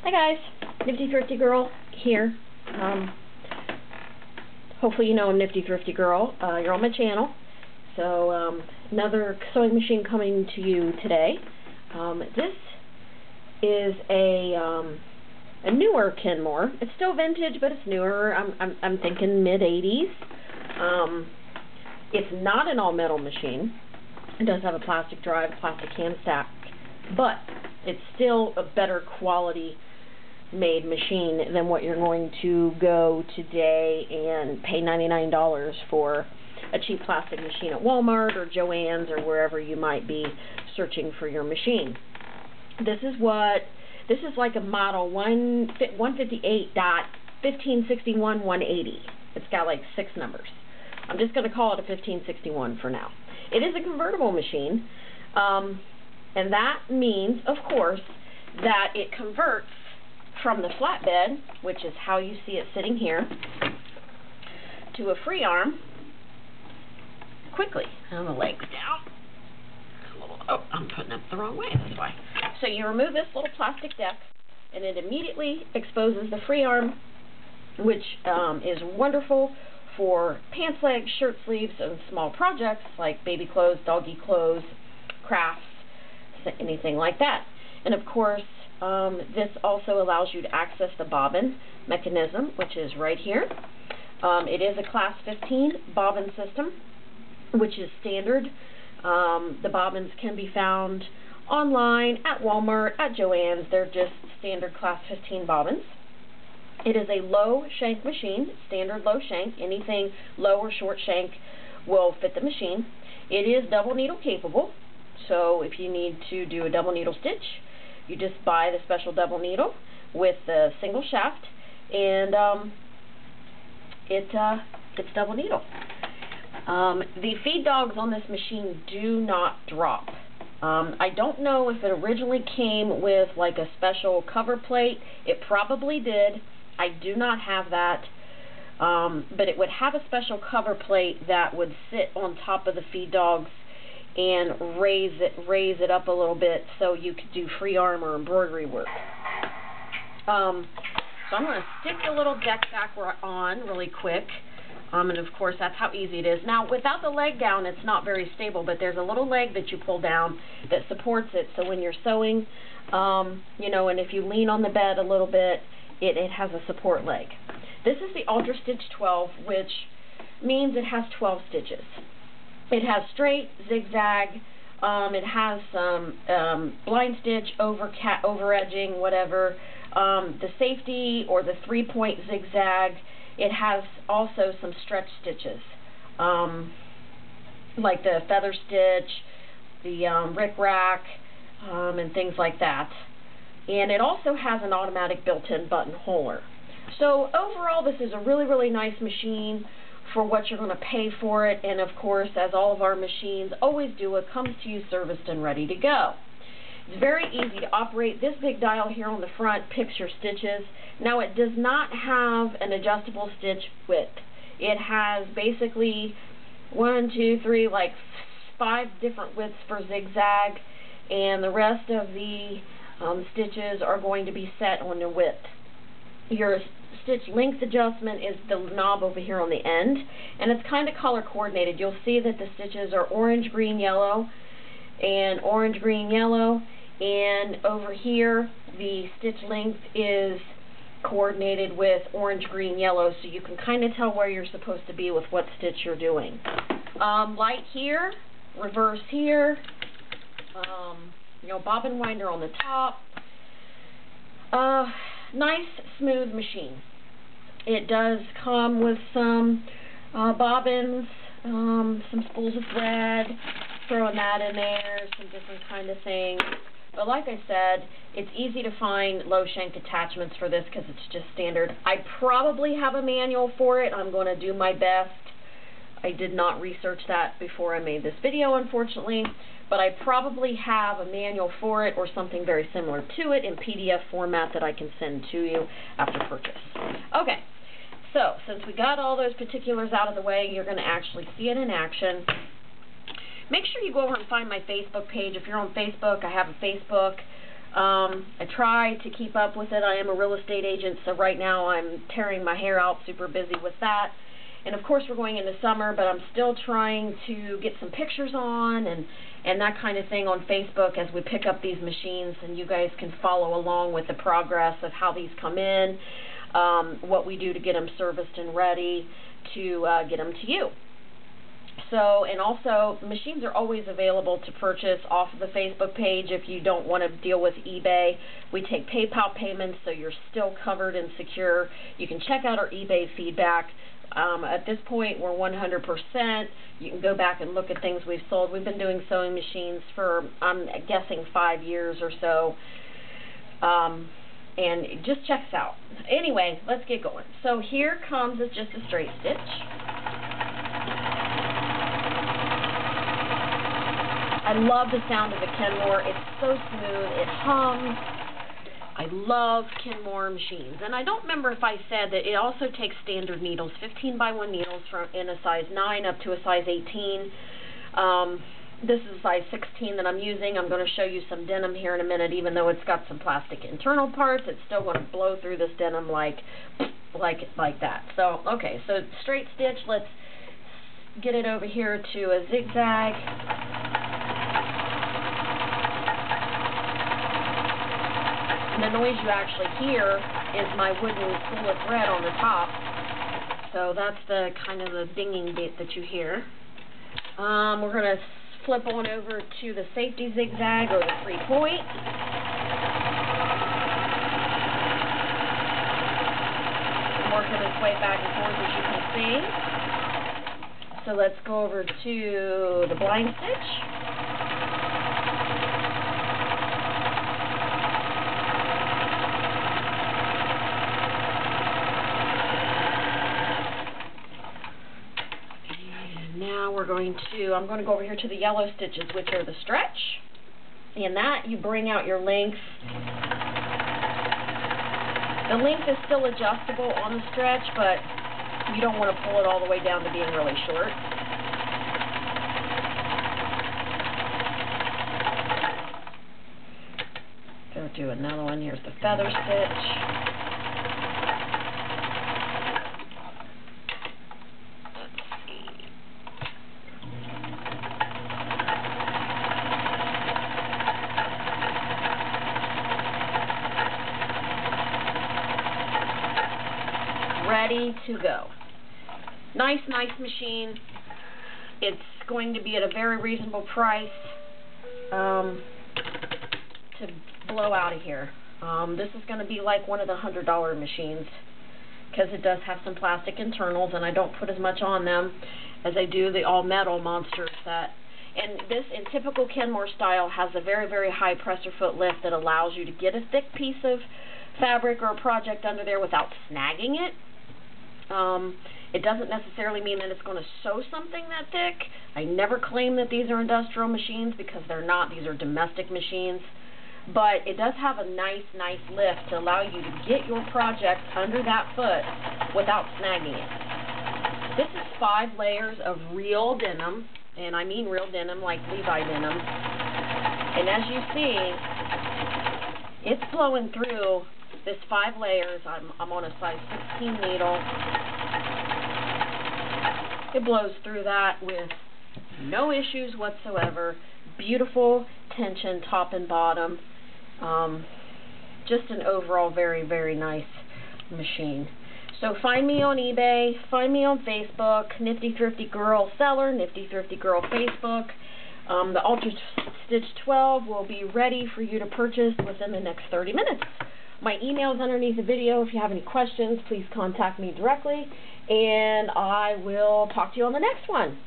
Hi guys, Nifty Thrifty Girl here. Hopefully you know I'm Nifty Thrifty Girl. You're on my channel. So another sewing machine coming to you today. This is a newer Kenmore. It's still vintage, but it's newer. I'm thinking mid-80s. It's not an all-metal machine. It does have a plastic drive, plastic hand stack, but it's still a better quality made machine than what you're going to go today and pay $99 for a cheap plastic machine at Walmart or Joann's or wherever you might be searching for your machine. This is like a model 158.1561.180. It's got like 6 numbers. I'm just going to call it a 1561 for now. It is a convertible machine, and that means, of course, that it converts from the flatbed, which is how you see it sitting here, to a free arm quickly. And the legs down. Oh, I'm putting up the wrong way, that's why. So you remove this little plastic deck, and it immediately exposes the free arm, which is wonderful for pants legs, shirt sleeves, and small projects like baby clothes, doggy clothes, crafts, anything like that. And of course, this also allows you to access the bobbin mechanism, which is right here. It is a class 15 bobbin system, which is standard. The bobbins can be found online, at Walmart, at Joann's. They're just standard class 15 bobbins. It is a low shank machine, standard low shank. Anything low or short shank will fit the machine. It is double needle capable, so if you need to do a double needle stitch, you just buy the special double needle with the single shaft, and it's double needle. The feed dogs on this machine do not drop. I don't know if it originally came with like a special cover plate. It probably did. I do not have that, but it would have a special cover plate that would sit on top of the feed dogs and raise it up a little bit so you could do free arm or embroidery work. So I'm going to stick the little deck back on really quick. And of course that's how easy it is. Now without the leg down it's not very stable, but there's a little leg that you pull down that supports it, so when you're sewing, you know, and if you lean on the bed a little bit, it has a support leg. This is the Ultra Stitch 12, which means it has 12 stitches. It has straight, zigzag, it has some blind stitch, over edging, whatever, the safety or the 3-point zigzag. It has also some stretch stitches, like the feather stitch, the rick-rack, and things like that. And it also has an automatic built-in buttonholer. So overall, this is a really, really nice machine for what you're going to pay for it. And of course, as all of our machines always do, it comes to you serviced and ready to go. It's very easy to operate. This big dial here on the front picks your stitches. Now it does not have an adjustable stitch width. It has basically 1, 2, 3, like 5 different widths for zigzag, and the rest of the stitches are going to be set on the width. Your stitch length adjustment is the knob over here on the end, and it's kind of color coordinated. You'll see that the stitches are orange, green, yellow, and orange, green, yellow, and over here the stitch length is coordinated with orange, green, yellow, so you can kind of tell where you're supposed to be with what stitch you're doing. Light here, reverse here, you know, bobbin winder on the top. Nice smooth machine. It does come with some bobbins, some spools of thread, throwing that in there, some different kind of things. But like I said, it's easy to find low shank attachments for this because it's just standard. I probably have a manual for it. I'm going to do my best. I did not research that before I made this video, unfortunately, but I probably have a manual for it or something very similar to it in PDF format that I can send to you after purchase. Okay, so since we got all those particulars out of the way, you're going to actually see it in action. Make sure you go over and find my Facebook page. If you're on Facebook, I have a Facebook I try to keep up with it. I am a real estate agent, so right now I'm tearing my hair out, super busy with that. And of course we're going into summer, but I'm still trying to get some pictures on and that kind of thing on Facebook as we pick up these machines, and you guys can follow along with the progress of how these come in, what we do to get them serviced and ready to get them to you. So, and also, machines are always available to purchase off of the Facebook page if you don't want to deal with eBay. We take PayPal payments, so you're still covered and secure. You can check out our eBay feedback. At this point, we're 100%. You can go back and look at things we've sold. We've been doing sewing machines for, I'm guessing, 5 years or so. And just check us out. Anyway, let's get going. So here comes just a straight stitch. I love the sound of the Kenmore. It's so smooth. It hums. I love Kenmore machines. And I don't remember if I said that it also takes standard needles, 15x1 needles in a size 9 up to a size 18. This is a size 16 that I'm using. I'm going to show you some denim here in a minute. Even though it's got some plastic internal parts, it's still going to blow through this denim like that. So, okay, so straight stitch. Let's get it over here to a zigzag. And the noise you actually hear is my wooden spool of thread on the top. So that's the kind of the dinging bit that you hear. We're going to flip on over to the safety zigzag or the 3-point. I'm working its way back and forth, as you can see. So let's go over to the blind stitch. I'm going to go over here to the yellow stitches, which are the stretch. And that, you bring out your length. The length is still adjustable on the stretch, but you don't want to pull it all the way down to being really short. Go do another one. Here's the feather stitch. Ready to go. Nice machine. It's going to be at a very reasonable price to blow out of here. This is going to be like one of the $100 machines because it does have some plastic internals, and I don't put as much on them as I do the all-metal monster set. And this, in typical Kenmore style, has a very high presser foot lift that allows you to get a thick piece of fabric or a project under there without snagging it. It doesn't necessarily mean that it's going to sew something that thick. I never claim that these are industrial machines because they're not. These are domestic machines. But it does have a nice lift to allow you to get your project under that foot without snagging it. This is 5 layers of real denim, and I mean real denim like Levi denim. And as you see, it's flowing through this 5 layers. I'm on a size 16 needle. It blows through that with no issues whatsoever. Beautiful tension top and bottom. Just an overall very nice machine. So find me on eBay, find me on Facebook, Nifty Thrifty Girl Seller, Nifty Thrifty Girl Facebook. The Ultra Stitch 12 will be ready for you to purchase within the next 30 minutes. My email is underneath the video. If you have any questions, please contact me directly, and I will talk to you on the next one.